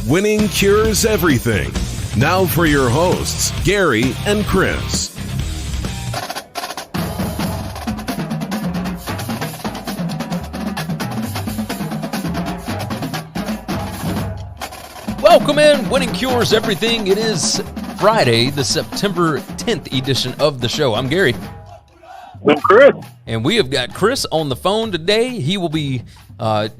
Winning Cures Everything. Now for your hosts, Gary and Chris. Welcome in, Winning Cures Everything. It is Friday, the September 10th edition of the show. I'm Gary. I'm Chris. And we have got Chris on the phone today. He will be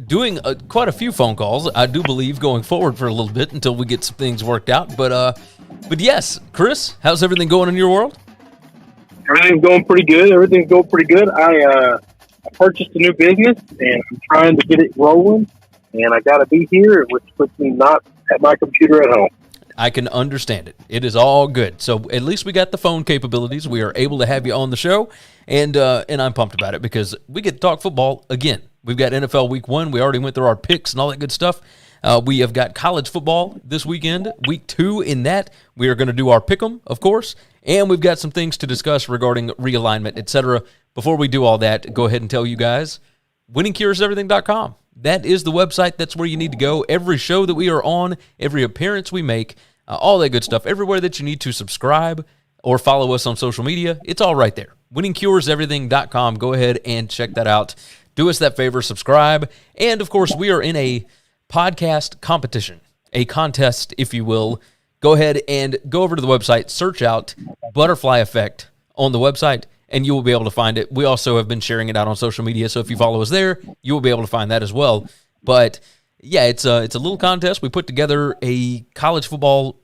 doing quite a few phone calls, I do believe, going forward for a little bit until we get some things worked out. But yes, Chris, how's everything going in your world? Everything's going pretty good. I purchased a new business, and I'm trying to get it rolling, and I got to be here, which puts me not at my computer at home. I can understand it. It is all good. So at least we got the phone capabilities. We are able to have you on the show, and I'm pumped about it because we get to talk football again. We've got NFL Week 1. We already went through our picks and all that good stuff. We have got college football this weekend, Week 2 in that. We are going to do our pick'em, of course, and we've got some things to discuss regarding realignment, etc. Before we do all that, go ahead and tell you guys, winningcureseverything.com. That is the website. That's where you need to go. Every show that we are on, every appearance we make, all that good stuff, everywhere that you need to subscribe or follow us on social media, it's all right there. winningcureseverything.com. Go ahead and check that out. Do us that favor, subscribe. And, of course, we are in a podcast competition, a contest, if you will. Go ahead and go over to the website, search out Butterfly Effect on the website, and you will be able to find it. We also have been sharing it out on social media, so if you follow us there, you will be able to find that as well. But, yeah, it's a little contest. We put together a college football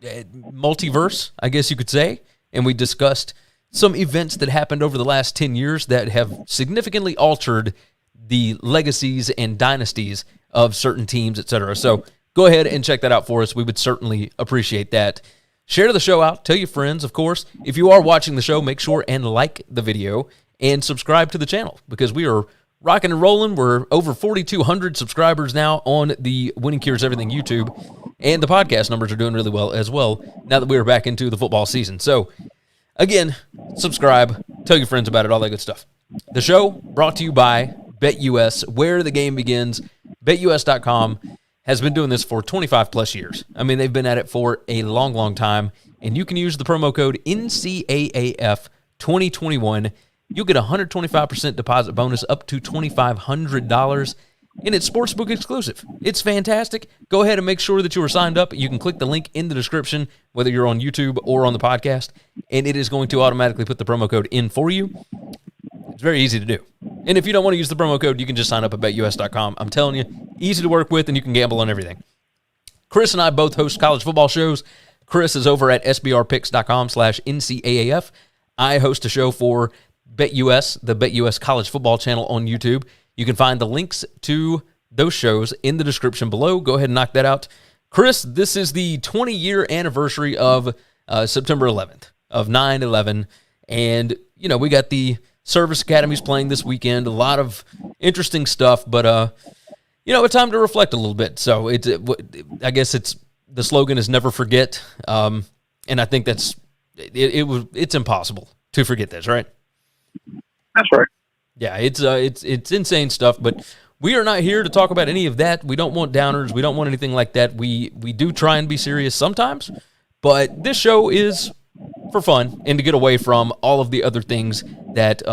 multiverse, I guess you could say, and we discussed some events that happened over the last 10 years that have significantly altered the legacies and dynasties of certain teams, etc. So go ahead and check that out for us. We would certainly appreciate that. Share the show out. Tell your friends, of course. If you are watching the show, make sure and like the video and subscribe to the channel because we are rocking and rolling. We're over 4,200 subscribers now on the Winning Cures Everything YouTube, and the podcast numbers are doing really well as well now that we're back into the football season. So, again, subscribe, tell your friends about it, all that good stuff. The show brought to you by BetUS, where the game begins. BetUS.com has been doing this for 25-plus years. I mean, they've been at it for a long, long time, and you can use the promo code NCAAF2021. You'll get a 125% deposit bonus up to $2,500, and it's Sportsbook exclusive. It's fantastic. Go ahead and make sure that you are signed up. You can click the link in the description, whether you're on YouTube or on the podcast, and it is going to automatically put the promo code in for you. It's very easy to do. And if you don't want to use the promo code, you can just sign up at BetUS.com. I'm telling you, easy to work with, and you can gamble on everything. Chris and I both host college football shows. Chris is over at sbrpicks.com/NCAAF. I host a show for BetUS, the BetUS College Football channel on YouTube. You can find the links to those shows in the description below. Go ahead and knock that out. Chris, this is the 20-year anniversary of September 11th, of 9/11. And, you know, we got the service academies playing this weekend. A lot of interesting stuff, but, you know, it's time to reflect a little bit. So I guess the slogan is never forget. And I think it's impossible to forget this, right? That's right. Yeah, it's insane stuff, but we are not here to talk about any of that. We don't want downers. We don't want anything like that. We do try and be serious sometimes, but this show is for fun and to get away from all of the other things that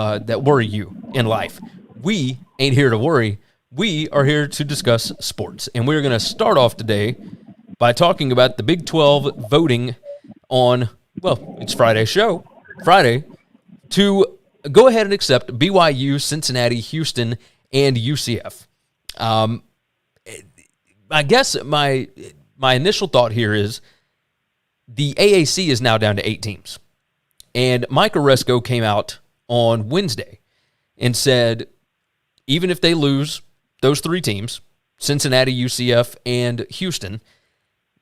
worry you in life. We ain't here to worry. We are here to discuss sports, and we're going to start off today by talking about the Big 12 voting on, well, it's Friday's show, Friday, to go ahead and accept BYU, Cincinnati, Houston, and UCF. I guess my initial thought here is the AAC is now down to 8 teams. And Mike Oresco came out on Wednesday and said, even if they lose those 3 teams, Cincinnati, UCF, and Houston,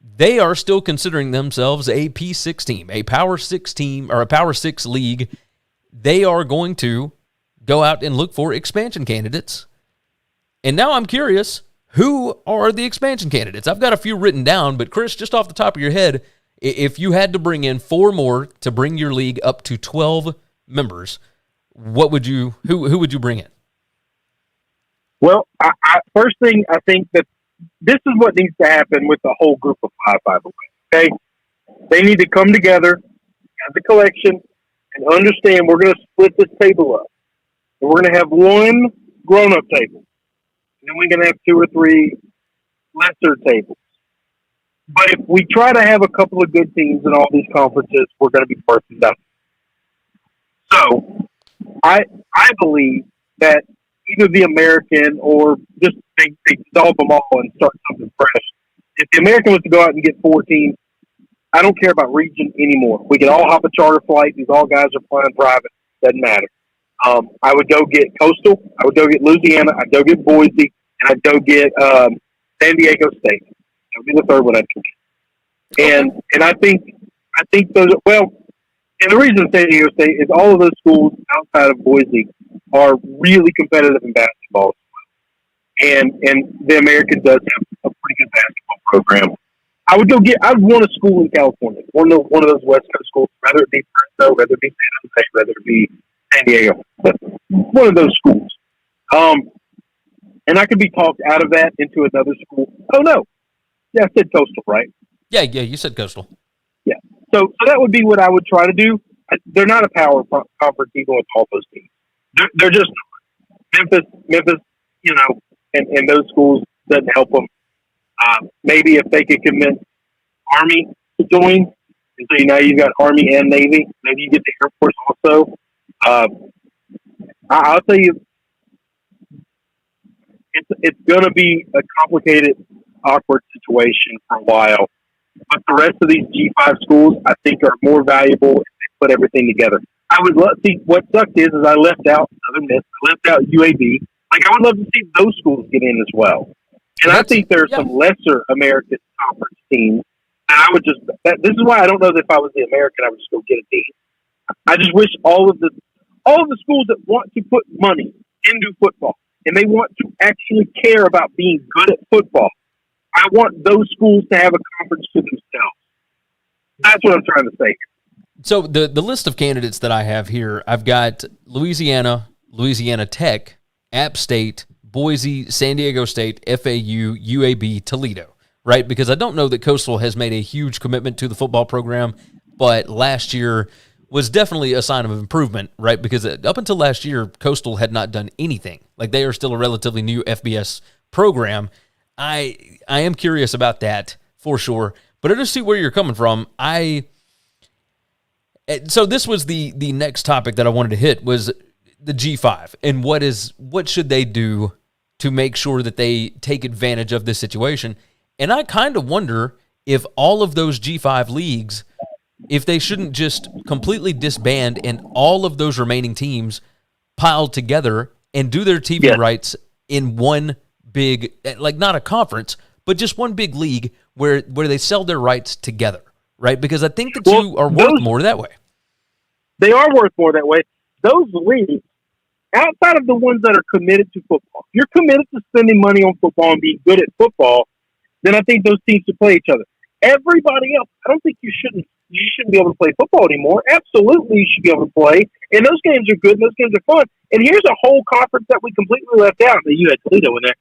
they are still considering themselves a P6 team, a Power 6 team, or a Power 6 league. They are going to go out and look for expansion candidates. And now I'm curious, who are the expansion candidates? I've got a few written down, but Chris, just off the top of your head, if you had to bring in 4 more to bring your league up to 12 members, who would you bring in? Well, first thing, I think that this is what needs to happen with the whole group of five, okay? They need to come together as a collection and understand we're going to split this table up. And we're going to have one grown-up table. And then we're going to have 2 or 3 lesser tables. But if we try to have a couple of good teams in all these conferences, we're going to be first and done. So I believe that either the American or just they dissolve them all and start something fresh. If the American was to go out and get 4 teams, I don't care about region anymore. We can all hop a charter flight. These all guys are flying private. Doesn't matter. I would go get Coastal. I would go get Louisiana. I'd go get Boise. And I'd go get San Diego State. That would be the third one I'd get. And I think those – well, and the reason San Diego State is all of those schools outside of Boise are really competitive in basketball. And the American does have a pretty good basketball program. I'd want a school in California, one of those West Coast schools, whether it be Fresno, whether it be San Jose, whether it be San Diego, but one of those schools. And I could be talked out of that into another school. Oh, no. Yeah, I said Coastal, right? Yeah, you said Coastal. Yeah. So that would be what I would try to do. They're not a power conference even with all those teams. They're just Memphis, and those schools doesn't help them. Maybe if they could convince Army to join, and so now you've got Army and Navy. Maybe you get the Air Force also. I'll tell you, it's going to be a complicated, awkward situation for a while. But the rest of these G5 schools, I think, are more valuable if they put everything together. I would love to see what sucked is I left out Southern Miss, I left out UAB. I would love to see those schools get in as well. And I think there are some lesser American conference teams. And I would this is why I don't know that if I was the American, I would just go get a team. I just wish all of the schools that want to put money into football and they want to actually care about being good at football, I want those schools to have a conference to themselves. That's what I'm trying to say. So the list of candidates that I have here, I've got Louisiana, Louisiana Tech, App State, Boise, San Diego State, FAU, UAB, Toledo, right? Because I don't know that Coastal has made a huge commitment to the football program, but last year was definitely a sign of improvement, right? Because up until last year, Coastal had not done anything. Like, they are still a relatively new FBS program. I am curious about that for sure, but I just see where you're coming from. So this was the next topic that I wanted to hit was the G5 and what should they do to make sure that they take advantage of this situation. And I kind of wonder if all of those G5 leagues, if they shouldn't just completely disband and all of those remaining teams piled together and do their TV rights in one big, like not a conference, but just one big league where they sell their rights together, right? Because I think the two are worth more that way. They are worth more that way. Those leagues, outside of the ones that are committed to football, if you're committed to spending money on football and being good at football, then I think those teams should play each other. Everybody else, I don't think you shouldn't be able to play football anymore. Absolutely, you should be able to play. And those games are good, and those games are fun. And here's a whole conference that we completely left out, that you had Toledo in there,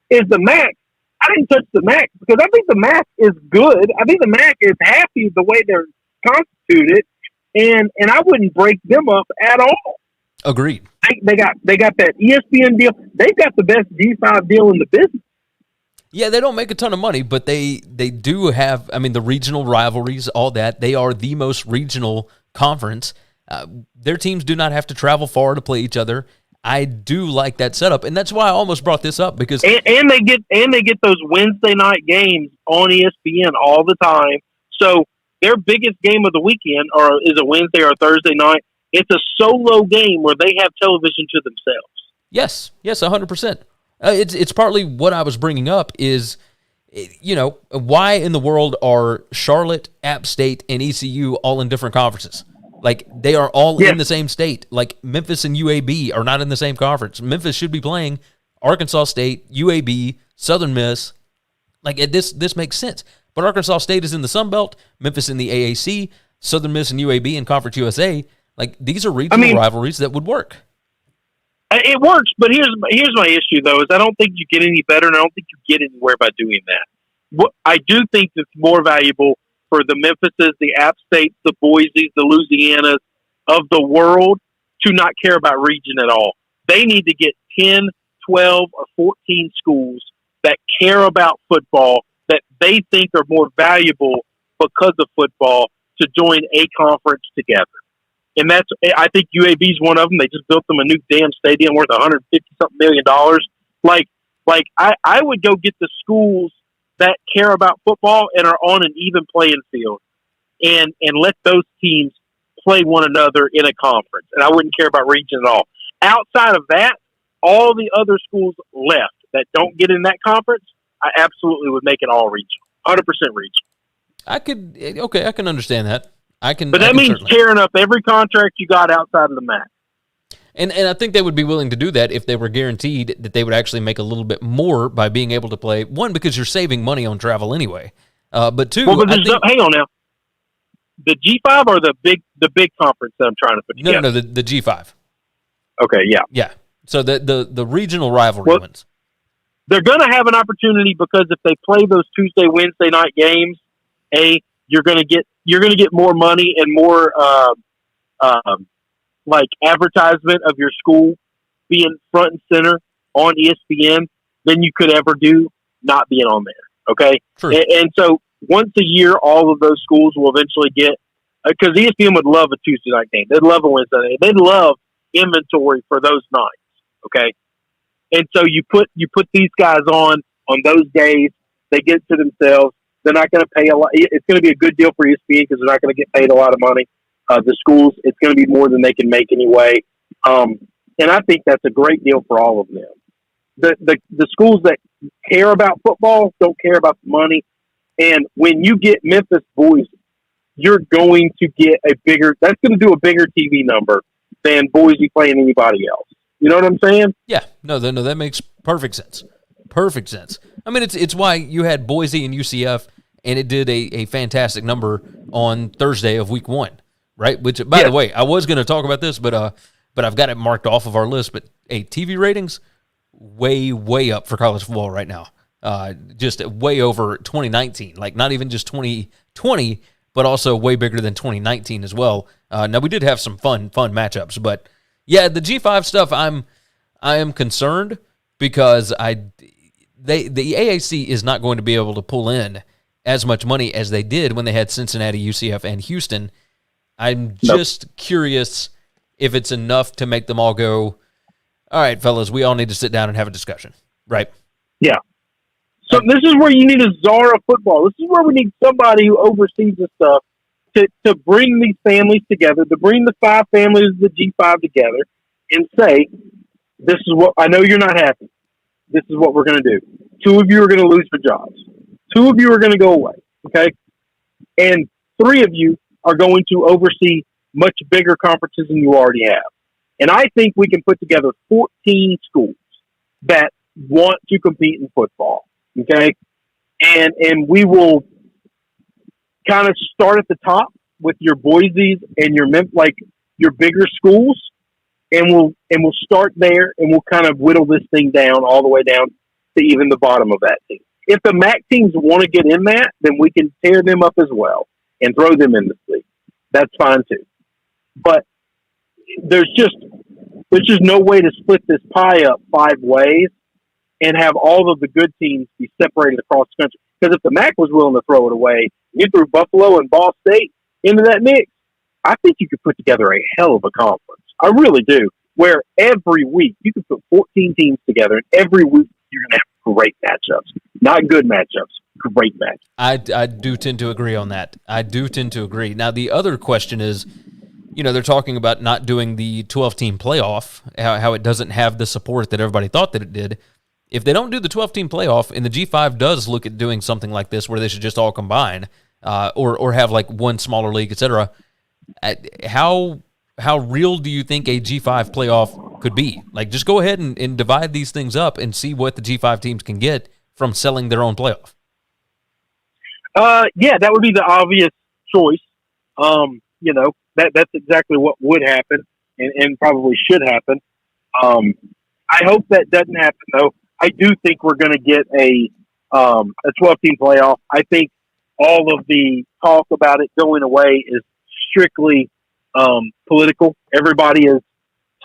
is the MAC. I didn't touch the MAC because I think the MAC is good. I think the MAC is happy the way they're constituted, and I wouldn't break them up at all. Agreed. They got that ESPN deal. They've got the best G5 deal in the business. Yeah, they don't make a ton of money, but they do have, I mean, the regional rivalries, all that. They are the most regional conference. Their teams do not have to travel far to play each other. I do like that setup, and that's why I almost brought this up because and they get those Wednesday night games on ESPN all the time. So their biggest game of the weekend is a Wednesday or a Thursday night. It's a solo game where they have television to themselves. Yes, 100%. It's partly what I was bringing up is, why in the world are Charlotte, App State, and ECU all in different conferences? Like, they are all in the same state. Like, Memphis and UAB are not in the same conference. Memphis should be playing Arkansas State, UAB, Southern Miss. Like, this makes sense. But Arkansas State is in the Sun Belt, Memphis in the AAC, Southern Miss and UAB in Conference USA. Like, these are regional rivalries that would work. It works, but here's my issue though: is I don't think you get any better, and I don't think you get anywhere by doing that. What I do think it's more valuable for the Memphises, the App States, the Boise's, the Louisianas of the world to not care about region at all. They need to get 10, 12, or 14 schools that care about football, that they think are more valuable because of football, to join a conference together. And I think UAB is one of them. They just built them a new damn stadium worth $150-something million. I would go get the schools that care about football and are on an even playing field, and let those teams play one another in a conference. And I wouldn't care about region at all. Outside of that, all the other schools left that don't get in that conference, I absolutely would make it all regional, 100% regional. I can understand that. But that means tearing up every contract you got outside of the MAC. And I think they would be willing to do that if they were guaranteed that they would actually make a little bit more by being able to play. One, because you're saving money on travel anyway. But two, hang on now. The G5 or the big conference that I'm trying to put together? No, the G5. Okay, yeah. Yeah. So the regional rivalry ones. They're going to have an opportunity because if they play those Tuesday, Wednesday night games, you're going to get more money and more like advertisement of your school being front and center on ESPN than you could ever do not being on there. Okay, true. And so once a year, all of those schools will eventually get, because ESPN would love a Tuesday night game. They'd love a Wednesday night. They'd love inventory for those nights. Okay, and so you put these guys on those days. They get to themselves. They're not going to pay a lot. It's going to be a good deal for ESPN because they're not going to get paid a lot of money. The schools, it's going to be more than they can make anyway. And I think that's a great deal for all of them. The schools that care about football don't care about the money. And when you get Memphis Boise, you're going to get that's going to do a bigger TV number than Boise playing anybody else. You know what I'm saying? Yeah. No, that makes perfect sense. Perfect sense. I mean, it's why you had Boise and UCF, and it did a fantastic number on Thursday of week 1, right? Which, by the way, I was going to talk about this, but I've got it marked off of our list. But TV ratings, way up for college football right now. Just way over 2019, like not even just 2020, but also way bigger than 2019 as well. Now we did have some fun matchups, but yeah, the G5 stuff, I am concerned because the AAC is not going to be able to pull in as much money as they did when they had Cincinnati, UCF, and Houston. I'm just curious if it's enough to make them all go, all right, fellas, we all need to sit down and have a discussion, right? Yeah. So this is where you need a czar of football. This is where we need somebody who oversees this stuff to bring these families together, to bring the 5 families of the G5 together and say, this is what, I know you're not happy. This is what we're going to do. 2 of you are going to lose your jobs. 2 of you are going to go away, okay? And 3 of you are going to oversee much bigger conferences than you already have. And I think we can put together 14 schools that want to compete in football, okay? And we will kind of start at the top with your Boise's and your bigger schools, and we'll start there, and we'll kind of whittle this thing down all the way down to even the bottom of that team. If the MAC teams want to get in that, then we can tear them up as well and throw them in the league. That's fine too. But there's just no way to split this pie up 5 ways and have all of the good teams be separated across the country. Because if the MAC was willing to throw it away, you threw Buffalo and Ball State into that mix, I think you could put together a hell of a conference. I really do. Where every week you could put 14 teams together, and every week you're going to have great matchups. Not good matchups, great matchups. I do tend to agree on that. I do tend to agree. Now, the other question is, they're talking about not doing the 12-team playoff, how it doesn't have the support that everybody thought that it did. If they don't do the 12-team playoff, and the G5 does look at doing something like this where they should just all combine or have like one smaller league, et cetera, how real do you think a G5 playoff could be? Like, just go ahead and divide these things up and see what the G5 teams can get from selling their own playoff. Yeah, that would be the obvious choice. That's exactly what would happen and probably should happen. I hope that doesn't happen, though. I do think we're going to get a 12-team playoff. I think all of the talk about it going away is strictly political. Everybody is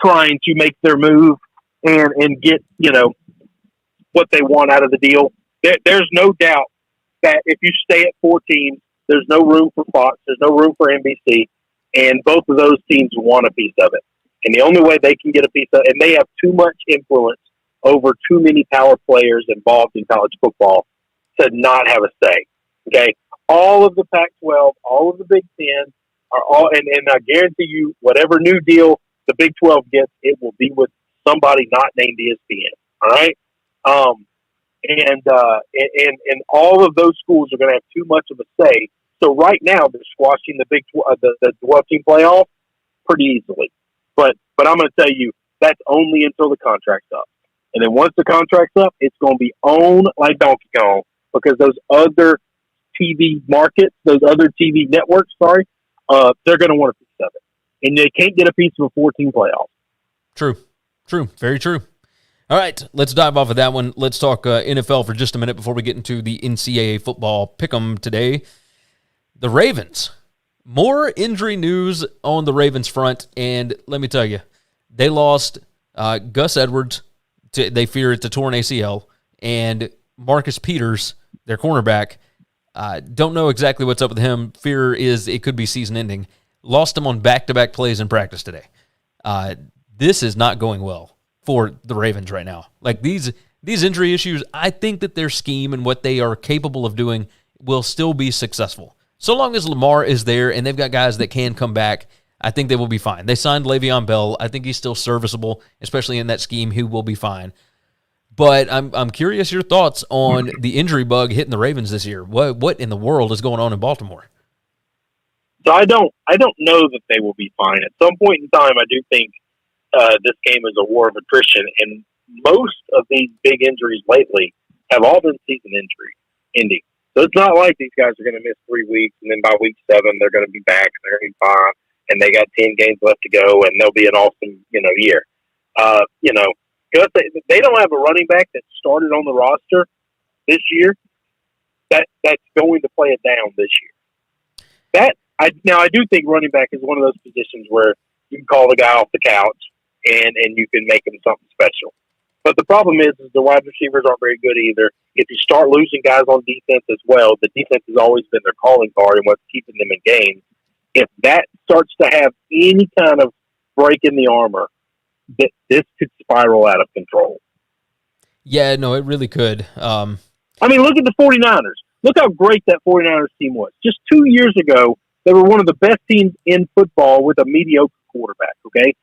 trying to make their move and get, what they want out of the deal. There's no doubt that if you stay at 4 teams, there's no room for Fox, there's no room for NBC, and both of those teams want a piece of it. And the only way they can get a piece of it, and they have too much influence over too many power players involved in college football to not have a say. Okay? All of the Pac-12, all of the Big Ten are all, and I guarantee you, whatever new deal the Big 12 gets, it will be with somebody not named ESPN. All right? And all of those schools are going to have too much of a say. So right now they're squashing the 12-team playoff pretty easily. But I'm going to tell you, that's only until the contract's up. And then once the contract's up, it's going to be owned like Donkey Kong, because those other TV markets, those other TV networks, they're going to want a piece of it. And they can't get a piece of a 14 playoff. True. Very true. All right, let's dive off of that one. Let's talk NFL for just a minute before we get into the NCAA football pick'em today. The Ravens. More injury news on the Ravens front, and let me tell you, they lost Gus Edwards. They fear it's a torn ACL, and Marcus Peters, their cornerback, don't know exactly what's up with him. Fear is it could be season-ending. Lost him on back-to-back plays in practice today. This is not going well for the Ravens right now. Like these injury issues, I think that their scheme and what they are capable of doing will still be successful. So long as Lamar is there and they've got guys that can come back, I think they will be fine. They signed Le'Veon Bell. I think he's still serviceable, especially in that scheme. He will be fine. But I'm curious your thoughts on the injury bug hitting the Ravens this year. What in the world is going on in Baltimore? So I don't know that they will be fine. At some point in time, I do think this game is a war of attrition, and most of these big injuries lately have all been season ending. So it's not like these guys are going to miss 3 weeks, and then by week 7 they're going to be back and they're going to be fine, and they got 10 games left to go, and they'll be an awesome year. Because they don't have a running back that started on the roster this year that's going to play it down this year. I do think running back is one of those positions where you can call the guy off the couch and you can make him something special. But the problem is the wide receivers aren't very good either. If you start losing guys on defense as well, the defense has always been their calling card and what's keeping them in games. If that starts to have any kind of break in the armor, this could spiral out of control. Yeah, no, it really could. Look at the 49ers. Look how great that 49ers team was. Just 2 years ago, they were one of the best teams in football with a mediocre quarterback, okay?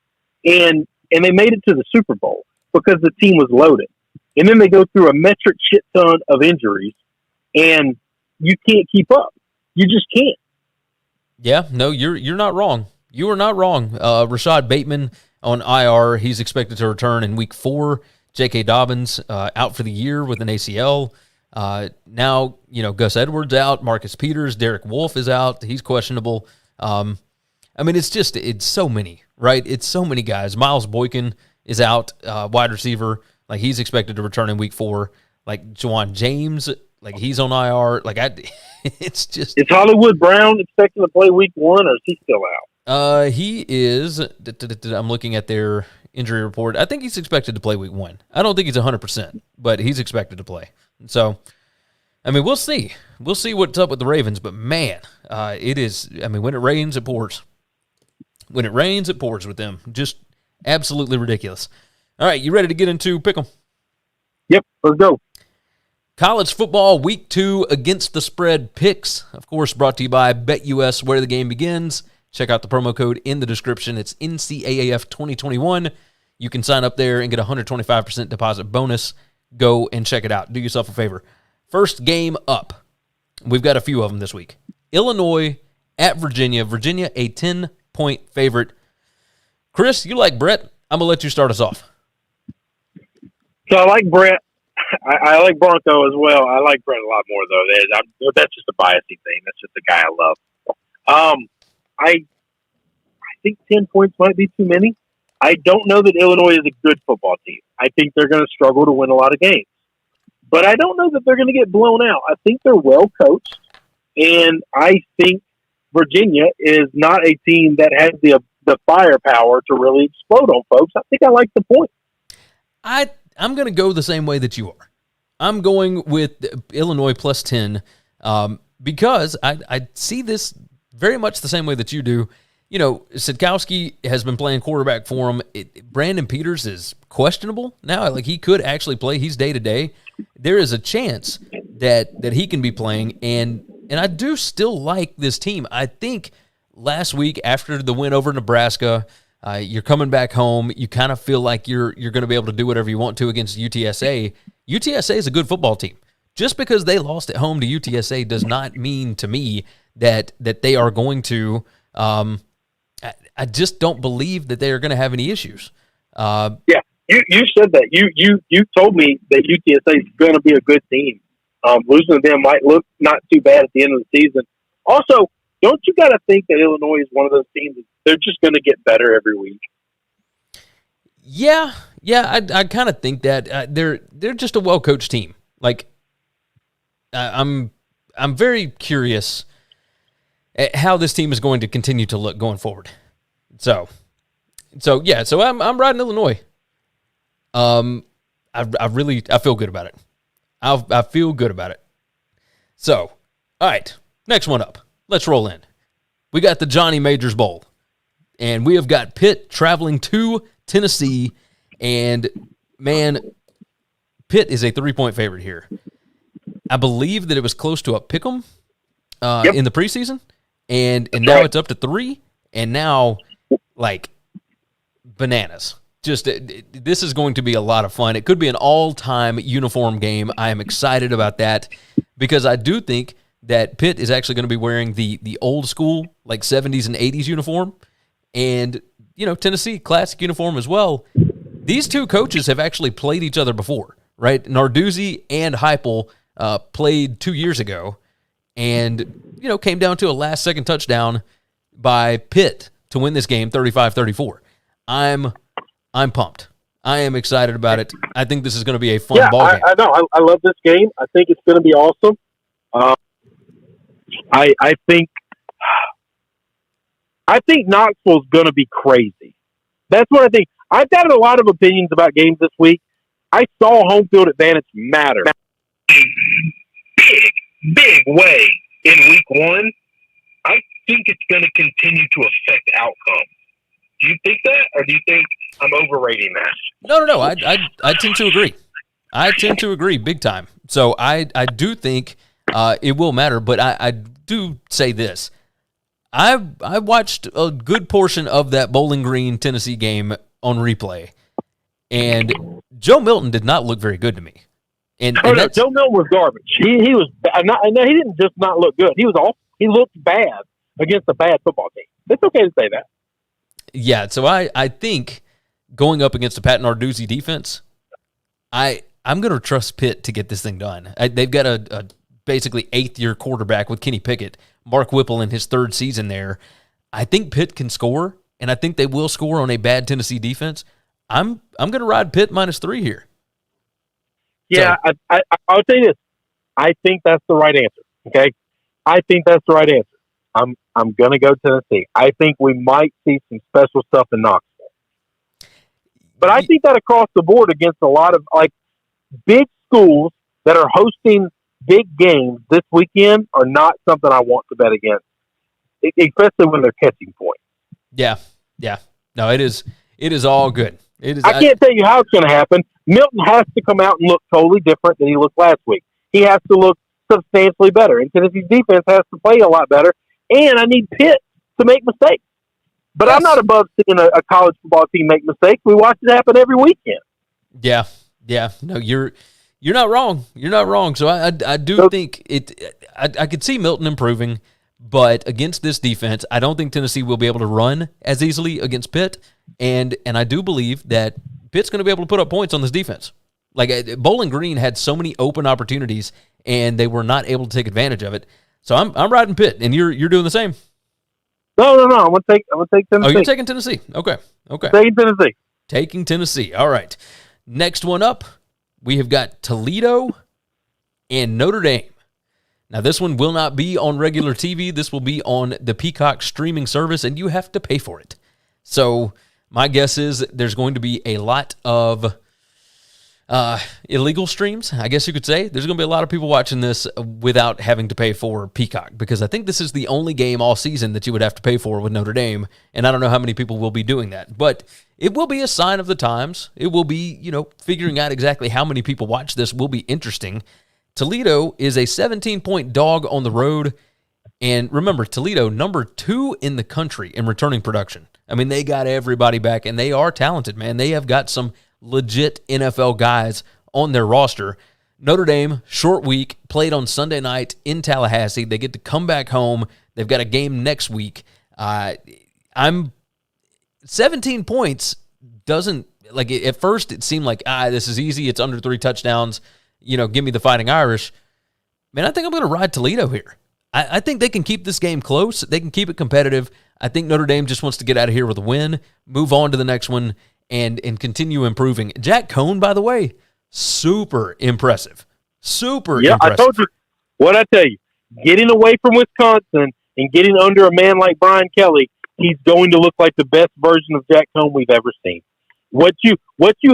And they made it to the Super Bowl because the team was loaded. And then they go through a metric shit ton of injuries, and you can't keep up. You just can't. Yeah, no, you're not wrong. You are not wrong. Rashad Bateman on IR. He's expected to return in week 4. J.K. Dobbins out for the year with an ACL. Now, Gus Edwards out. Marcus Peters. Derek Wolfe is out. He's questionable. It's so many, right? It's so many guys. Miles Boykin is out, wide receiver. Like, he's expected to return in week 4. Like, Juwan James, like, he's on IR. Like, it's just... Is Hollywood Brown expected to play week 1, or is he still out? He is... I'm looking at their injury report. I think he's expected to play week 1. I don't think he's 100%, but he's expected to play. So, we'll see. We'll see what's up with the Ravens, but, man, it is... when it rains, it pours. When it rains, it pours with them. Just absolutely ridiculous. All right, you ready to get into Pick'em? Yep, let's go. College football week 2 against the spread picks, of course, brought to you by BetUS, where the game begins. Check out the promo code in the description. It's NCAAF 2021. You can sign up there and get a 125% deposit bonus. Go and check it out. Do yourself a favor. First game up. We've got a few of them this week. Illinois at Virginia. Virginia, a 10-point favorite. Chris, you like Brett. I'm going to let you start us off. So I like Brett. I like Bronco as well. I like Brett a lot more, though. That's just a biasy thing. That's just a guy I love. I think 10 points might be too many. I don't know that Illinois is a good football team. I think they're going to struggle to win a lot of games. But I don't know that they're going to get blown out. I think they're well coached, and I think Virginia is not a team that has the firepower to really explode on folks. I think I like the point. I'm going to go the same way that you are. I'm going with Illinois plus 10 because I see this very much the same way that you do. You know, Sidkowski has been playing quarterback for him. Brandon Peters is questionable now. Like, he could actually play. He's day-to-day. There is a chance that he can be playing, and I do still like this team. I think last week after the win over Nebraska, you're coming back home. You kind of feel like you're going to be able to do whatever you want to against UTSA. UTSA is a good football team. Just because they lost at home to UTSA does not mean to me that they are going to I just don't believe that they are going to have any issues. Yeah, you said that. You told me that UTSA is going to be a good team. Losing to them might look not too bad at the end of the season. Also, don't you got to think that Illinois is one of those teams that they're just going to get better every week? Yeah, I kind of think that they're just a well coached team. Like, I'm very curious at how this team is going to continue to look going forward. So I'm riding Illinois. I feel good about it. I feel good about it. So, all right, next one up. Let's roll in. We got the Johnny Majors Bowl, and we have got Pitt traveling to Tennessee, and man, Pitt is a 3-point favorite here. I believe that it was close to a pick'em in the preseason, and now it's up to 3, and now, like, bananas. Just, this is going to be a lot of fun. It could be an all-time uniform game. I am excited about that because I do think that Pitt is actually going to be wearing the old school, like 70s and 80s uniform, and, you know, Tennessee, classic uniform as well. These two coaches have actually played each other before, right? Narduzzi and Heupel played 2 years ago and, you know, came down to a last-second touchdown by Pitt to win this game 35-34. I'm pumped. I am excited about it. I think this is going to be a fun ball game. I know. I love this game. I think it's going to be awesome. I think Knoxville's going to be crazy. That's what I think. I've got a lot of opinions about games this week. I saw home field advantage matter. Big way in week 1. I think it's going to continue to affect outcome. Do you think that, or do you think I'm overrating that? No. I tend to agree. I tend to agree big time. So I do think it will matter, but I do say this. I watched a good portion of that Bowling Green Tennessee game on replay, and Joe Milton did not look very good to me. And Joe Milton was garbage. He was not. He didn't just not look good. He was awful. He looked bad against a bad football team. It's okay to say that. Yeah, so I think going up against a Pat Narduzzi defense, I'm going to trust Pitt to get this thing done. They've got a basically 8th-year quarterback with Kenny Pickett, Mark Whipple in his 3rd season there. I think Pitt can score, and I think they will score on a bad Tennessee defense. I'm going to ride Pitt -3 here. Yeah, so, I'll tell you this. I think that's the right answer, okay? I think that's the right answer. I'm going to go Tennessee. I think we might see some special stuff in Knoxville. But I think that across the board against a lot of, like, big schools that are hosting big games this weekend are not something I want to bet against, especially when they're catching points. Yeah. No, it is all good. I can't tell you how it's going to happen. Milton has to come out and look totally different than he looked last week. He has to look substantially better, and Tennessee's defense has to play a lot better. And I need Pitt to make mistakes. But yes. I'm not above seeing a college football team make mistakes. We watch it happen every weekend. Yeah. No, you're not wrong. You're not wrong. So I do think I could see Milton improving, but against this defense, I don't think Tennessee will be able to run as easily against Pitt. And I do believe that Pitt's going to be able to put up points on this defense. Like, Bowling Green had so many open opportunities, and they were not able to take advantage of it. So I'm riding Pitt, and you're doing the same. No. I'm gonna take Tennessee. Oh, you're taking Tennessee. Okay. Taking Tennessee. Taking Tennessee. All right. Next one up, we have got Toledo and Notre Dame. Now, this one will not be on regular TV. This will be on the Peacock streaming service, and you have to pay for it. So my guess is there's going to be a lot of illegal streams, I guess you could say. There's going to be a lot of people watching this without having to pay for Peacock, because I think this is the only game all season that you would have to pay for with Notre Dame, and I don't know how many people will be doing that. But it will be a sign of the times. It will be, figuring out exactly how many people watch this will be interesting. Toledo is a 17-point dog on the road. And remember, Toledo, number 2 in the country in returning production. I mean, they got everybody back, and they are talented, man. They have got some legit NFL guys on their roster. Notre Dame, short week, played on Sunday night in Tallahassee. They get to come back home. They've got a game next week. 17 points doesn't, at first it seemed like, this is easy. It's under 3 touchdowns. Give me the Fighting Irish. Man, I think I'm going to ride Toledo here. I think they can keep this game close. They can keep it competitive. I think Notre Dame just wants to get out of here with a win, move on to the next one, and continue improving. Jack Cohn, by the way, super impressive. Super impressive. I told you. What I tell you, getting away from Wisconsin and getting under a man like Brian Kelly, he's going to look like the best version of Jack Cohn we've ever seen. What you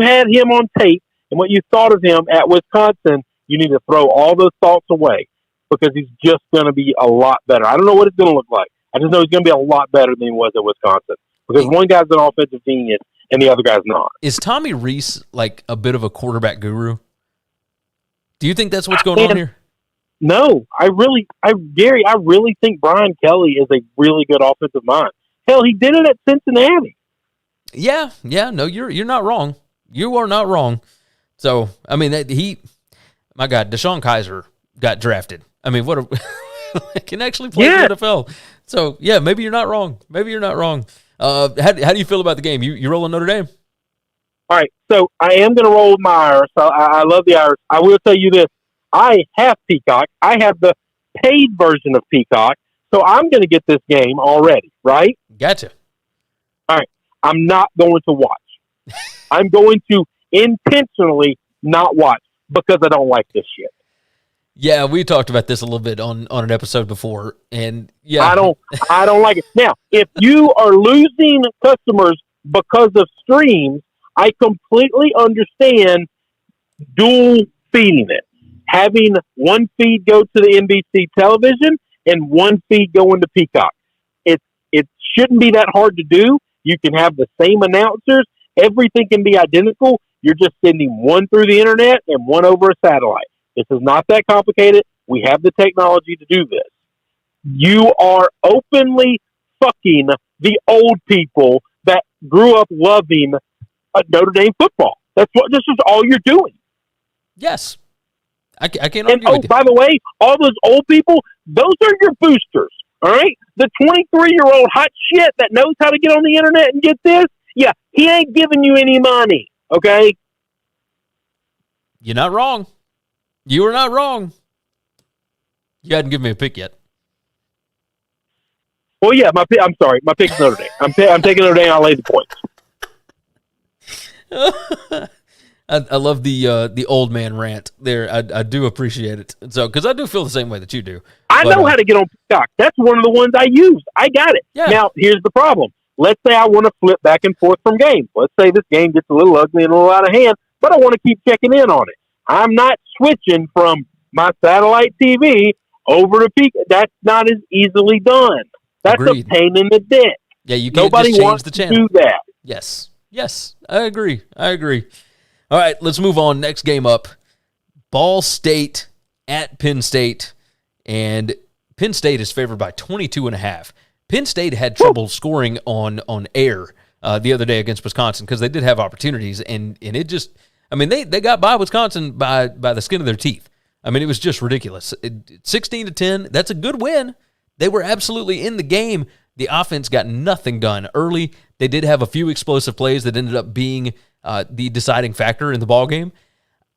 had him on tape and what you thought of him at Wisconsin, you need to throw all those thoughts away, because he's just going to be a lot better. I don't know what it's going to look like. I just know he's going to be a lot better than he was at Wisconsin, because one guy's an offensive genius and the other guy's not. Is Tommy Rees like a bit of a quarterback guru? Do you think that's what's going on here? No, Gary, I really think Brian Kelly is a really good offensive mind. Hell, he did it at Cincinnati. Yeah, no, you're not wrong. You are not wrong. So, I mean, my God, Deshaun Kaiser got drafted. I mean, can actually play the NFL. So, yeah, maybe you're not wrong. How do you feel about the game? You rolling Notre Dame? All right, so I am going to roll with my Irish. I love the Irish. I will tell you this. I have Peacock. I have the paid version of Peacock, so I'm going to get this game already, right? Gotcha. All right, I'm not going to watch. I'm going to intentionally not watch because I don't like this shit. Yeah, we talked about this a little bit on an episode before, and yeah, I don't like it. Now, if you are losing customers because of streams, I completely understand dual feeding it. Having one feed go to the NBC television and one feed go into Peacock. It shouldn't be that hard to do. You can have the same announcers. Everything can be identical. You're just sending one through the internet and one over a satellite. This is not that complicated. We have the technology to do this. You are openly fucking the old people that grew up loving Notre Dame football. This is all you're doing. Yes. I can't argue with you. By the way, all those old people, those are your boosters, all right? The 23-year-old hot shit that knows how to get on the internet and get this, yeah, he ain't giving you any money, okay? You're not wrong. You are not wrong. You hadn't given me a pick yet. Well, yeah, I'm sorry. My pick's Notre Dame. I'm taking Notre Dame. I'll lay the points. I love the old man rant there. I do appreciate it. So, because I do feel the same way that you do. I know how to get on Peacock. That's one of the ones I use. I got it. Yeah. Now, here's the problem. Let's say I want to flip back and forth from games. Let's say this game gets a little ugly and a little out of hand, but I want to keep checking in on it. I'm not switching from my satellite TV over to Peacock. That's not as easily done. That's Agreed. A pain in the dick. Yeah, you can't Nobody just change wants the channel. To do that. Yes, I agree. All right, let's move on. Next game up, Ball State at Penn State, and Penn State is favored by 22.5. Penn State had trouble scoring on air the other day against Wisconsin because they did have opportunities, and it just, I mean, they got by Wisconsin by the skin of their teeth. I mean, it was just ridiculous. 16-10, that's a good win. They were absolutely in the game. The offense got nothing done early. They did have a few explosive plays that ended up being the deciding factor in the ball game.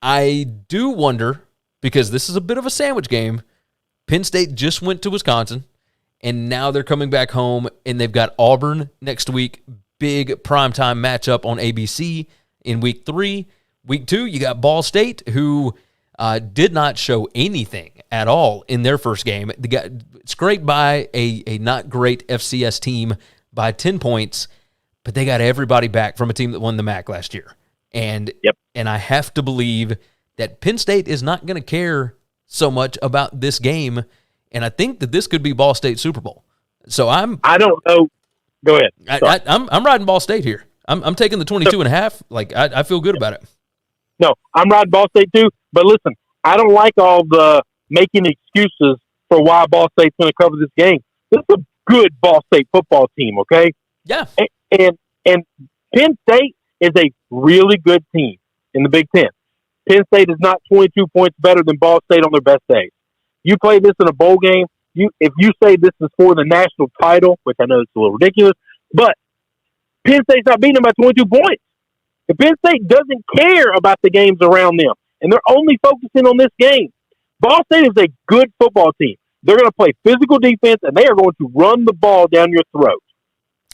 I do wonder, because this is a bit of a sandwich game, Penn State just went to Wisconsin, and now they're coming back home, and they've got Auburn next week. Big primetime matchup on ABC in week 3. Week 2, you got Ball State, who did not show anything at all in their first game. They got scraped by a not great FCS team by 10 points, but they got everybody back from a team that won the MAC last year. And I have to believe that Penn State is not going to care so much about this game, and I think that this could be Ball State Super Bowl. So I don't know. Go ahead. I'm riding Ball State here. I'm taking the 22.5. Like I feel good about it. No, I'm riding Ball State too. But listen, I don't like all the making excuses for why Ball State's going to cover this game. This is a good Ball State football team. Okay. Yeah. And Penn State is a really good team in the Big Ten. Penn State is not 22 points better than Ball State on their best days. You play this in a bowl game, if you say this is for the national title, which I know is a little ridiculous, but Penn State's not beating them by 22 points. If Penn State doesn't care about the games around them, and they're only focusing on this game, Ball State is a good football team. They're going to play physical defense, and they are going to run the ball down your throat.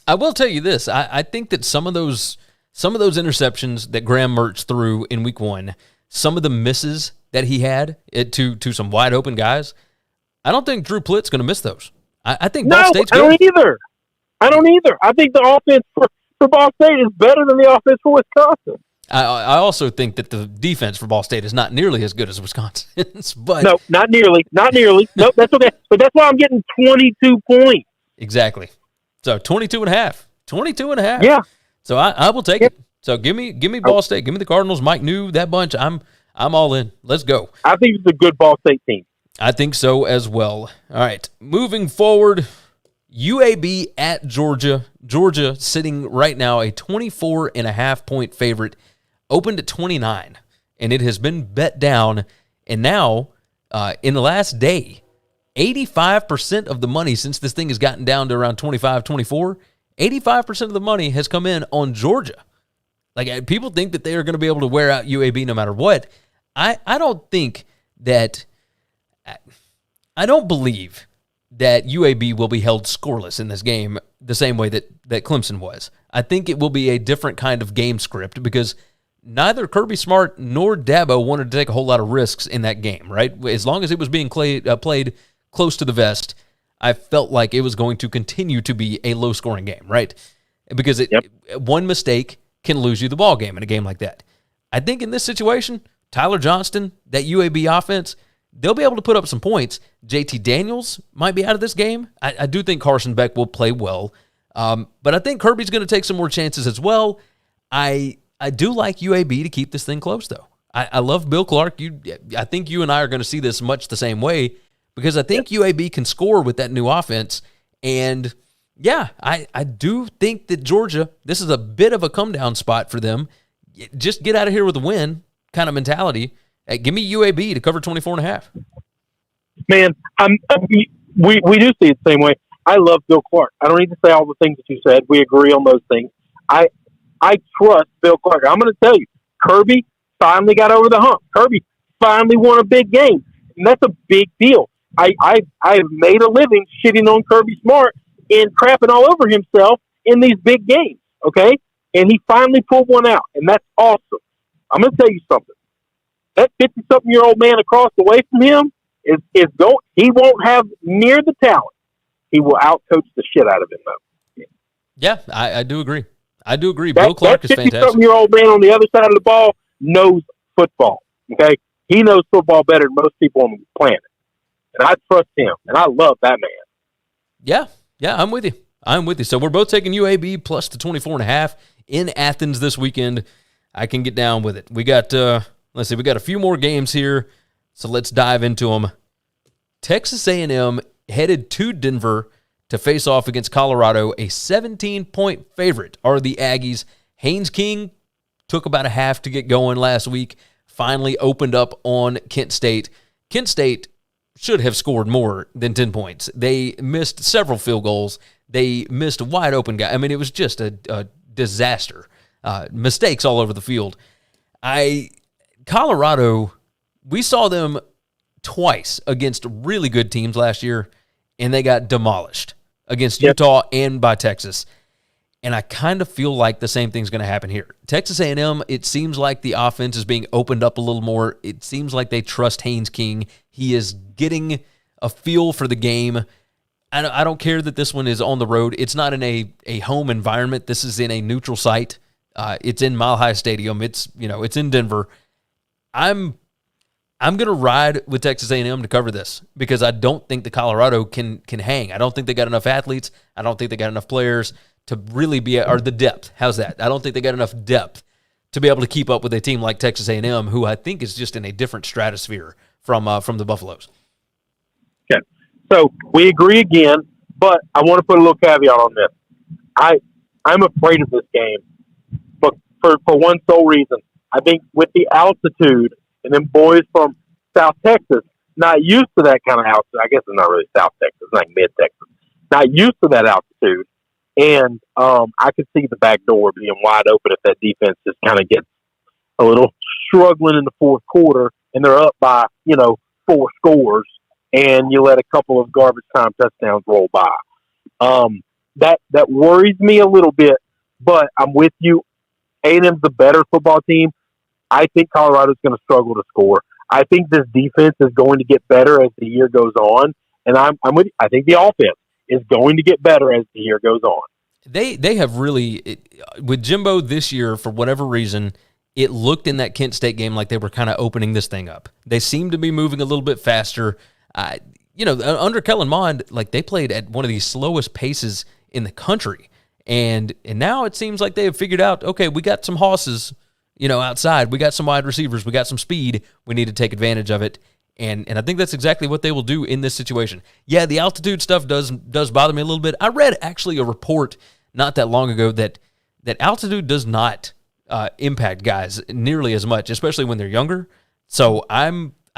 I will tell you this. I think that some of those interceptions that Graham Mertz threw in week 1, some of the misses that he had to some wide open guys, I don't think Drew Plitt's going to miss those. I think Ball State's good. I don't either. I think the offense for Ball State is better than the offense for Wisconsin. I also think that the defense for Ball State is not nearly as good as Wisconsin's. But no, not nearly. No, that's okay. But that's why I'm getting 22 points. Exactly. So 22.5. 22.5. Yeah. So I will take it. So give me Ball State. Give me the Cardinals, Mike New, that bunch. I'm all in. Let's go. I think it's a good Ball State team. I think so as well. All right. Moving forward, UAB at Georgia. Georgia sitting right now a 24.5 point favorite, opened at 29, and it has been bet down. And now, in the last day, 85% of the money, since this thing has gotten down to around 25, 24, 85% of the money has come in on Georgia. Like, people think that they are going to be able to wear out UAB no matter what. I don't think that – I don't believe that UAB will be held scoreless in this game the same way that Clemson was. I think it will be a different kind of game script because neither Kirby Smart nor Dabo wanted to take a whole lot of risks in that game, right? As long as it was being played close to the vest, I felt like it was going to continue to be a low-scoring game, right? Because one mistake can lose you the ball game in a game like that. I think in this situation, Tyler Johnston, that UAB offense, they'll be able to put up some points. JT Daniels might be out of this game. I do think Carson Beck will play well. But I think Kirby's going to take some more chances as well. I do like UAB to keep this thing close, though. I love Bill Clark. I think you and I are going to see this much the same way because I think UAB can score with that new offense. And, yeah, I do think that Georgia, this is a bit of a come-down spot for them. Just get out of here with a win kind of mentality. Hey, give me UAB to cover 24.5. Man, we do see it the same way. I love Bill Clark. I don't need to say all the things that you said. We agree on those things. I trust Bill Clark. I'm going to tell you, Kirby finally got over the hump. Kirby finally won a big game, and that's a big deal. I've made a living shitting on Kirby Smart and crapping all over himself in these big games, okay? And he finally pulled one out, and that's awesome. I'm going to tell you something. That 50-something-year-old man across the way from him is going. He won't have near the talent. He will outcoach the shit out of him, though. Yeah, I do agree. Bill Clark is fantastic. That 50-something-year-old man on the other side of the ball knows football, okay? He knows football better than most people on the planet. And I trust him, and I love that man. Yeah, I'm with you. So we're both taking UAB plus the 24.5 in Athens this weekend. I can get down with it. We got, let's see, we got a few more games here, so let's dive into them. Texas A&M headed to Denver to face off against Colorado. A 17-point favorite are the Aggies. Haynes King took about a half to get going last week, finally opened up on Kent State. Kent State should have scored more than 10 points. They missed several field goals. They missed a wide open guy. I mean, it was just a disaster. Mistakes all over the field. Colorado, we saw them twice against really good teams last year, and they got demolished against Yep. Utah and by Texas. And I kind of feel like the same thing's going to happen here. Texas A&M, it seems like the offense is being opened up a little more. It seems like they trust Haynes King. He is getting a feel for the game. I don't care that this one is on the road. It's not in a home environment. This is in a neutral site. It's in Mile High Stadium. It's in Denver. I'm going to ride with Texas A&M to cover this because I don't think the Colorado can hang. I don't think they got enough athletes. I don't think they got enough players to really be, or the depth. How's that? I don't think they got enough depth to be able to keep up with a team like Texas A&M, who I think is just in a different stratosphere from the Buffaloes. Okay. So we agree again, but I want to put a little caveat on this. I'm afraid of this game, but for one sole reason. I think with the altitude and then boys from South Texas, not used to that kind of altitude. I guess it's not really South Texas, it's like mid-Texas. Not used to that altitude. And I could see the back door being wide open if that defense just kind of gets a little struggling in the fourth quarter and they're up by, 4 scores and you let a couple of garbage time touchdowns roll by. That worries me a little bit, but I'm with you. A&M's the better football team. I think Colorado's going to struggle to score. I think this defense is going to get better as the year goes on, and I'm with you. I think the offense is going to get better as the year goes on. They have really, with Jimbo this year, for whatever reason, it looked in that Kent State game like they were kind of opening this thing up. They seemed to be moving a little bit faster. Under Kellen Mond, like they played at one of the slowest paces in the country. And now it seems like they have figured out, okay, we got some hosses, outside. We got some wide receivers. We got some speed. We need to take advantage of it. And I think that's exactly what they will do in this situation. Yeah, the altitude stuff does bother me a little bit. I read actually a report not that long ago that altitude does not impact guys nearly as much, especially when they're younger. So I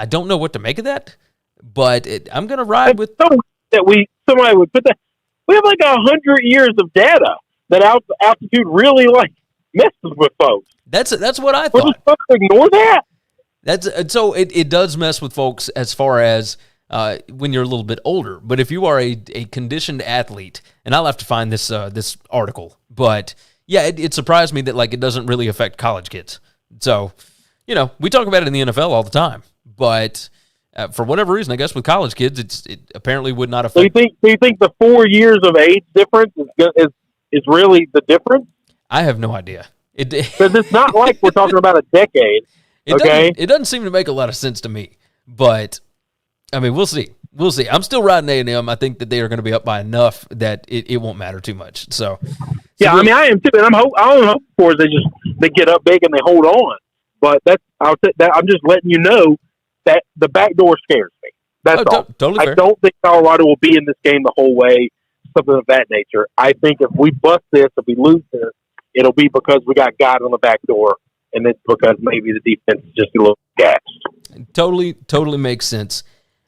don't know what to make of that, but I'm going to ride with that. Somebody would put that. We have like 100 years of data that altitude really messes with folks. That's what I thought. We're just supposed to ignore that. So it does mess with folks as far as when you're a little bit older. But if you are a conditioned athlete, and I'll have to find this article, but yeah, it surprised me that it doesn't really affect college kids. So, we talk about it in the NFL all the time, but for whatever reason, I guess with college kids, it apparently would not affect. Do you think the 4 years of age difference is really the difference? I have no idea. Because it's not like we're talking about a decade. It doesn't seem to make a lot of sense to me, but I mean, we'll see. I'm still riding A&M. I think that they are going to be up by enough that it won't matter too much. So yeah, I mean, I am too, and I'm hoping for is they get up big and they hold on. But I'm just letting you know that the back door scares me. That's all. Totally fair. I don't think Colorado will be in this game the whole way, something of that nature. I think if we bust this, if we lose this, it'll be because we got God on the back door, and it's because maybe the defense is just a little gassed. Totally makes sense.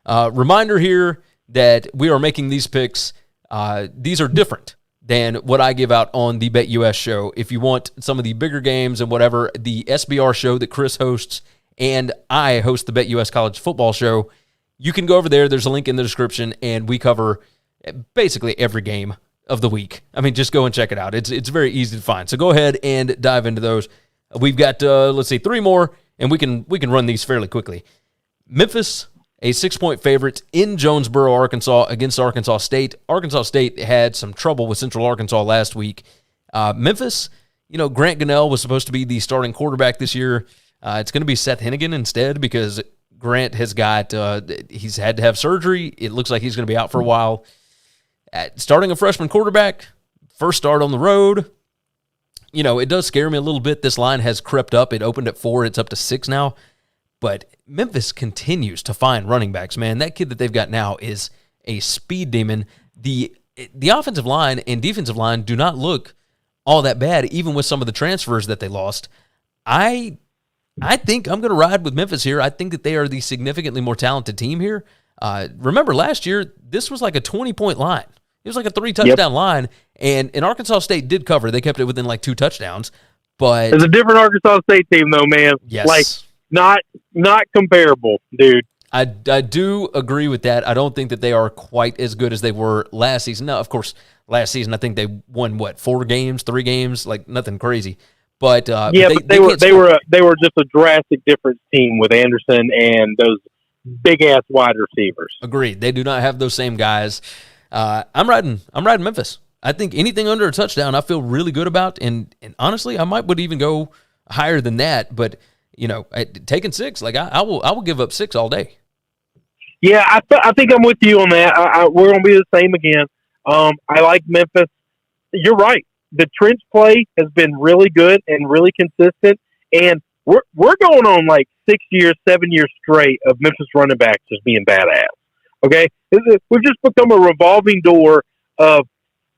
Reminder here that we are making these picks. These are different than what I give out on the BetUS show. If you want some of the bigger games and whatever, the SBR show that Chris hosts and I host the BetUS College Football Show, you can go over there. There's a link in the description, and we cover basically every game of the week. I mean, just go and check it out. It's very easy to find. So go ahead and dive into those. We've got, 3 more, and we can run these fairly quickly. Memphis, a 6-point favorite in Jonesboro, Arkansas, against Arkansas State. Arkansas State had some trouble with Central Arkansas last week. Memphis, Grant Gunnell was supposed to be the starting quarterback this year. It's going to be Seth Hennigan instead because Grant has he's had to have surgery. It looks like he's going to be out for a while. Starting a freshman quarterback, first start on the road. It does scare me a little bit. This line has crept up. It opened at 4. It's up to 6 now. But Memphis continues to find running backs, man. That kid that they've got now is a speed demon. The offensive line and defensive line do not look all that bad, even with some of the transfers that they lost. I think I'm going to ride with Memphis here. I think that they are the significantly more talented team here. Remember, last year, this was like a 20-point line. It was like a 3-touchdown line, and Arkansas State did cover. They kept it within 2 touchdowns. But it's a different Arkansas State team, though, man. Yes. Not comparable, dude. I do agree with that. I don't think that they are quite as good as they were last season. Now, of course, last season I think they won 3 games, like nothing crazy. But but they were just a drastic different team with Anderson and those big ass wide receivers. Agreed. They do not have those same guys. I'm riding Memphis. I think anything under a touchdown, I feel really good about, and honestly, I would even go higher than that. But taking 6, like I will give up 6 all day. Yeah, I think I'm with you on that. We're going to be the same again. I like Memphis. You're right. The trench play has been really good and really consistent, and we're going on like 6 years, 7 years straight of Memphis running backs just being badass. Okay, we've just become a revolving door of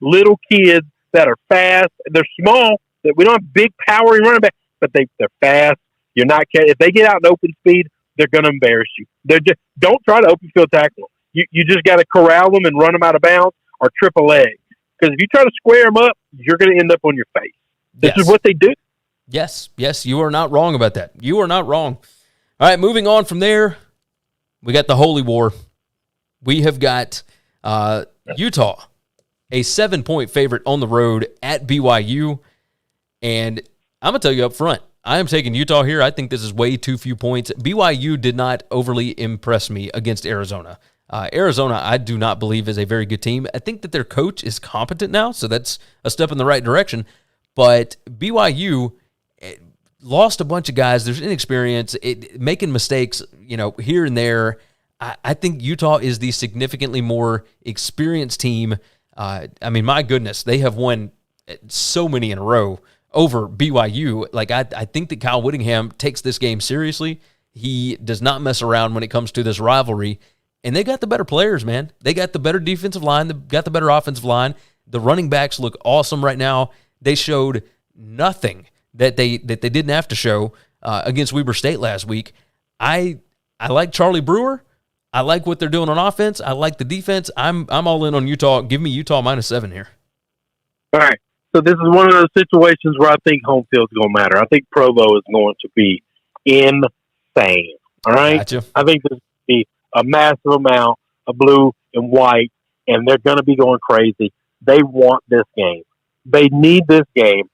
little kids that are fast. They're small. We don't have big, powering running backs, but they're fast. You're not if they get out in open speed, they're going to embarrass you. Don't try to open field tackle them. You just got to corral them and run them out of bounds or trip a leg. Because if you try to square them up, you're going to end up on your face. This is what they do. Yes, you are not wrong about that. You are not wrong. All right, moving on from there, we got the Holy War. We have got Utah, a 7-point favorite on the road at BYU. And I'm going to tell you up front, I am taking Utah here. I think this is way too few points. BYU did not overly impress me against Arizona. Arizona, I do not believe, is a very good team. I think that their coach is competent now, so that's a step in the right direction. But BYU lost a bunch of guys. There's inexperience, making mistakes, here and there. I think Utah is the significantly more experienced team. My goodness, they have won so many in a row over BYU. Like, I think that Kyle Whittingham takes this game seriously. He does not mess around when it comes to this rivalry. And they got the better players, man. They got the better defensive line. They got the better offensive line. The running backs look awesome right now. They showed nothing that they didn't have to show against Weber State last week. I like Charlie Brewer. I like what they're doing on offense. I like the defense. I'm all in on Utah. Give me Utah -7 here. All right. So this is one of those situations where I think home field is going to matter. I think Provo is going to be insane. All right? Gotcha. I think there's going to be a massive amount of blue and white, and they're going to be going crazy. They want this game. They need this game.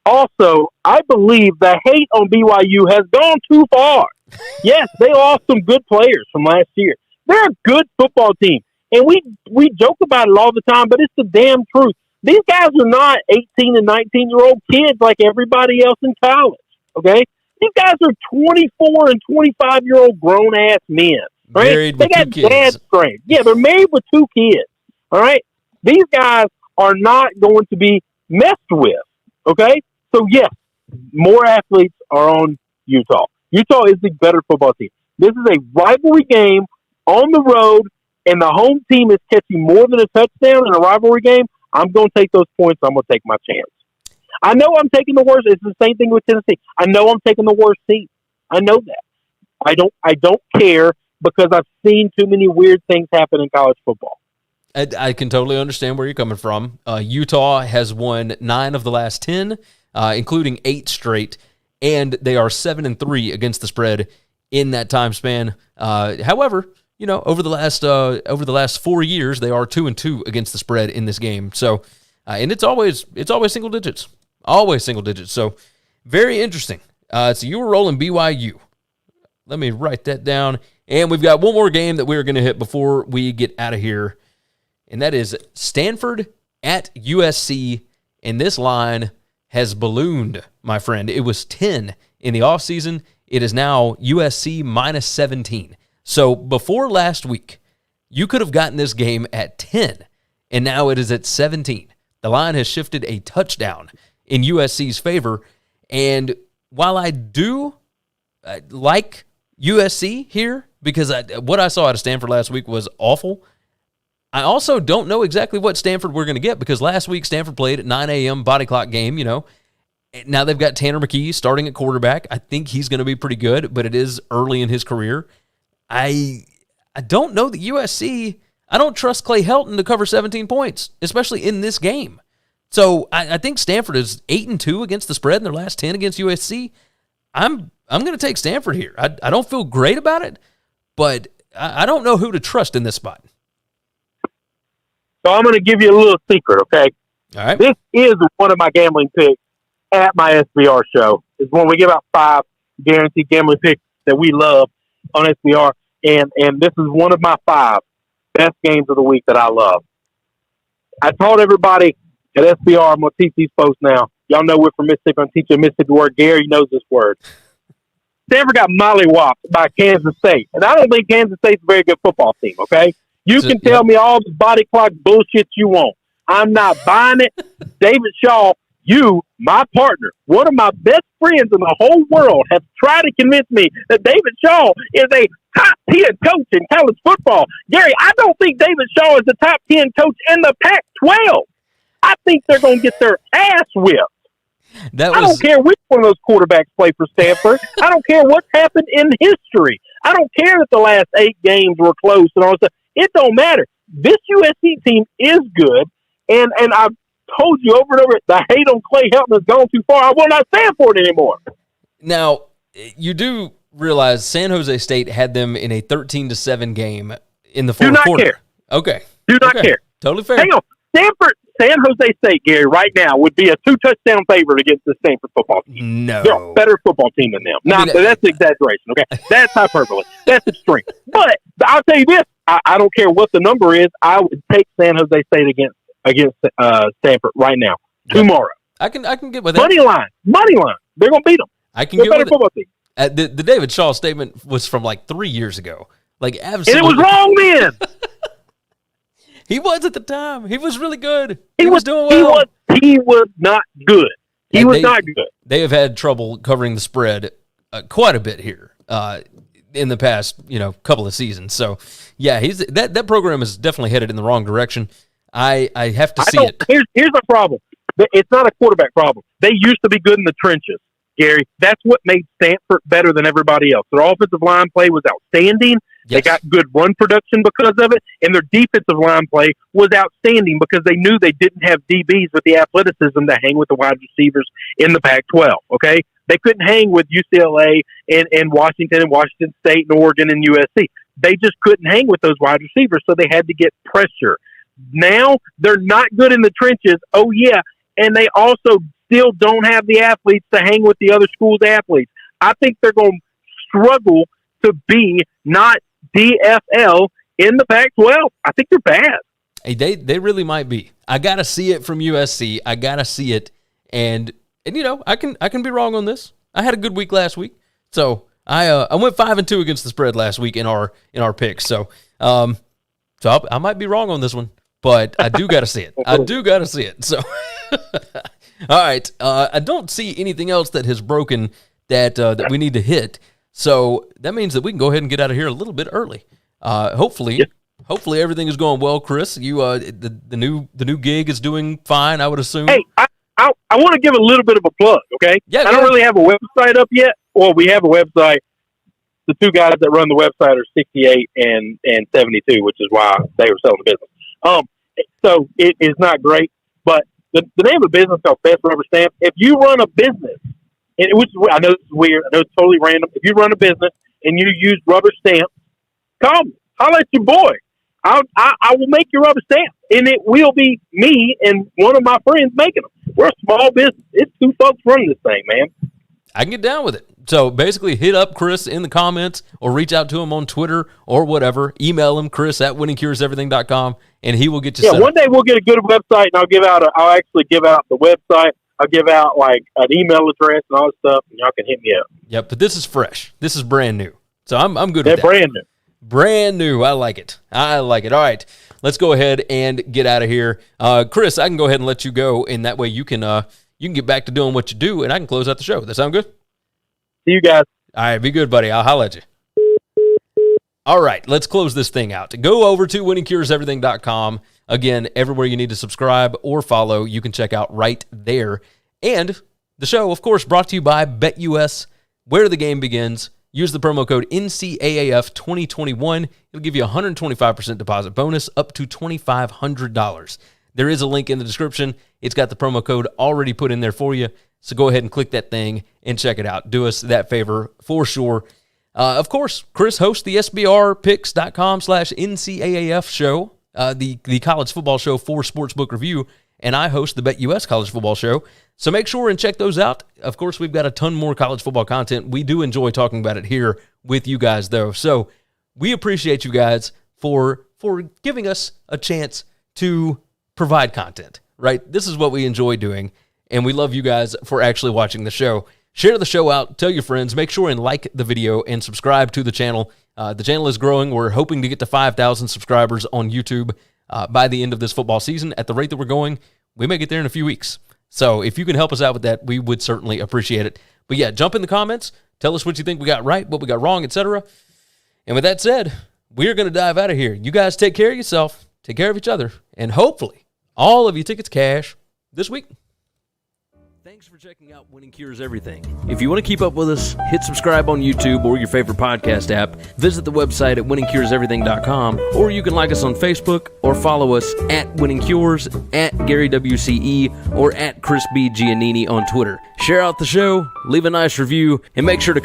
Also, I believe the hate on BYU has gone too far. Yes, they lost some good players from last year. They're a good football team, and we joke about it all the time, but it's the damn truth. These guys are not 18 and 19-year-old kids like everybody else in college, okay? These guys are 24 and 25-year-old grown-ass men, right? Married they with got 2 kids. dad strength. Yeah, they're married with 2 kids, all right? These guys are not going to be messed with, okay? So, yes, more athletes are on Utah. Utah is the better football team. This is a rivalry game on the road, and the home team is catching more than a touchdown in a rivalry game. I'm going to take those points. I'm going to take my chance. I know I'm taking the worst. It's the same thing with Tennessee. I know I'm taking the worst team. I know that. I don't care because I've seen too many weird things happen in college football. I can totally understand where you're coming from. Utah has won 9 of the last 10, including 8 straight, and they are 7-3 against the spread in that time span. However, over the last 4 years, they are 2-2 against the spread in this game. So, and it's always single digits, always single digits. So, very interesting. So you were rolling BYU. Let me write that down. And we've got one more game that we're going to hit before we get out of here, and that is Stanford at USC. And this line has ballooned, my friend. It was 10 in the offseason. It is now USC -17. So before last week, you could have gotten this game at 10, and now it is at 17. The line has shifted a touchdown in USC's favor. And while I do like USC here, because what I saw out of Stanford last week was awful, I also don't know exactly what Stanford we're going to get, because last week Stanford played at 9 a.m. body clock game, Now they've got Tanner McKee starting at quarterback. I think he's going to be pretty good, but it is early in his career. I don't know that USC, I don't trust Clay Helton to cover 17 points, especially in this game. So I think Stanford is 8-2 against the spread in their last 10 against USC. I'm going to take Stanford here. I don't feel great about it, but I don't know who to trust in this spot. So I'm going to give you a little secret, okay? All right. This is one of my gambling picks at my SBR show. It's when we give out 5 guaranteed gambling picks that we love on SBR, and this is one of my 5 best games of the week that I love. I told everybody at SBR, I'm going to teach these folks now. Y'all know we're from Mississippi. I'm teaching a Mississippi word. Gary knows this word. Stanford got mollywopped by Kansas State, and I don't think Kansas State's a very good football team, okay? You can tell me all the body clock bullshit you want. I'm not buying it. David Shaw, you, my partner, one of my best friends in the whole world, have tried to convince me that David Shaw is a top 10 coach in college football. Gary, I don't think David Shaw is the top 10 coach in the Pac-12. I think they're going to get their ass whipped. I don't care which one of those quarterbacks play for Stanford. I don't care what's happened in history. I don't care that the last 8 games were close and all that stuff. It don't matter. This USC team is good, and I've told you over and over, the hate on Clay Helton has gone too far. I will not stand for it anymore. Now, you do realize San Jose State had them in a 13-7 game in the fourth quarter. Do not care. Okay. Do not care. Totally fair. Hang on. San Jose State, Gary, right now would be a 2-touchdown favorite against the Stanford football team. No. They're a better football team than them. Now, that's exaggeration, okay? That's hyperbole. That's extreme. But I'll tell you this. I don't care what the number is. I would take San Jose State against Stanford right now, tomorrow. I can get with that. Money line. They're going to beat them. I can They're get better with football team. The David Shaw statement was from like 3 years ago. Like, absolutely. And it was wrong then. He was at the time. He was really good. He was doing well. He was not good. He was not good. They have had trouble covering the spread quite a bit here in the past, couple of seasons. So, yeah, that program is definitely headed in the wrong direction. I have to see it. Here's the problem. It's not a quarterback problem. They used to be good in the trenches, Gary. That's what made Stanford better than everybody else. Their offensive line play was outstanding. Yes. They got good run production because of it, and their defensive line play was outstanding because they knew they didn't have DBs with the athleticism to hang with the wide receivers in the Pac-12, okay? They couldn't hang with UCLA and Washington State and Oregon and USC. They just couldn't hang with those wide receivers, so they had to get pressure. Now they're not good in the trenches, oh yeah, and they also still don't have the athletes to hang with the other schools' athletes. I think they're going to struggle to be not DFL in the Pac-12. I think they're bad. Hey, they really might be. I got to see it from USC. I got to see it, and I can be wrong on this. I had a good week last week, so I went 5-2 against the spread last week in our picks. So I might be wrong on this one, but I do got to see it. I do got to see it. So all right, I don't see anything else that has broken that we need to hit. So that means that we can go ahead and get out of here a little bit early. Hopefully everything is going well, Chris. You the new gig is doing fine, I would assume. Hey, I want to give a little bit of a plug, okay? Yeah, I don't really have a website up yet. Well, we have a website. The 2 guys that run the website are 68 and 72, which is why they were selling the business. So it is not great, but the name of the business is called Best Rubber Stamp. If you run a business, which I know it's weird, I know it's totally random. If you run a business and you use rubber stamps, call me. I'll let your boy. I will make your rubber stamp, and it will be me and one of my friends making them. We're a small business. It's 2 folks running this thing, man. I can get down with it. So basically hit up Chris in the comments or reach out to him on Twitter or whatever. Email him, chris@winningcureseverything.com, and he will get you set up. One day we'll get a good website, and I'll actually give out the website. I'll give out like an email address and all that stuff, and y'all can hit me up. Yep, but this is fresh. This is brand new. So I'm good with that. They're brand new. Brand new. I like it. All right, let's go ahead and get out of here. Chris, I can go ahead and let you go, and that way you can get back to doing what you do, and I can close out the show. That sound good? See you guys. All right, be good, buddy. I'll holler at you. All right, let's close this thing out. Go over to winningcureseverything.com. Again, everywhere you need to subscribe or follow, you can check out right there. And the show, of course, brought to you by BetUS, where the game begins. Use the promo code NCAAF2021. It'll give you a 125% deposit bonus up to $2,500. There is a link in the description. It's got the promo code already put in there for you. So go ahead and click that thing and check it out. Do us that favor for sure. Of course, Chris hosts the SBRpicks.com/NCAAF show, the college football show for Sportsbook Review, and I host the BetUS college football show. So make sure and check those out. Of course, we've got a ton more college football content. We do enjoy talking about it here with you guys, though. So we appreciate you guys for giving us a chance to provide content, right? This is what we enjoy doing, and we love you guys for actually watching the show. Share the show out, tell your friends, make sure and like the video and subscribe to the channel. The channel is growing. We're hoping to get to 5,000 subscribers on YouTube by the end of this football season. At the rate that we're going, we may get there in a few weeks. So if you can help us out with that, we would certainly appreciate it. But yeah, jump in the comments, tell us what you think we got right, what we got wrong, etc. And with that said, we're going to dive out of here. You guys take care of yourself, take care of each other, and hopefully all of your tickets cash this week. Thanks for checking out Winning Cures Everything. If you want to keep up with us, hit subscribe on YouTube or your favorite podcast app. Visit the website at winningcureseverything.com, or you can like us on Facebook or follow us at Winning Cures, at Gary WCE, or at Chris B. Giannini on Twitter. Share out the show, leave a nice review, and make sure to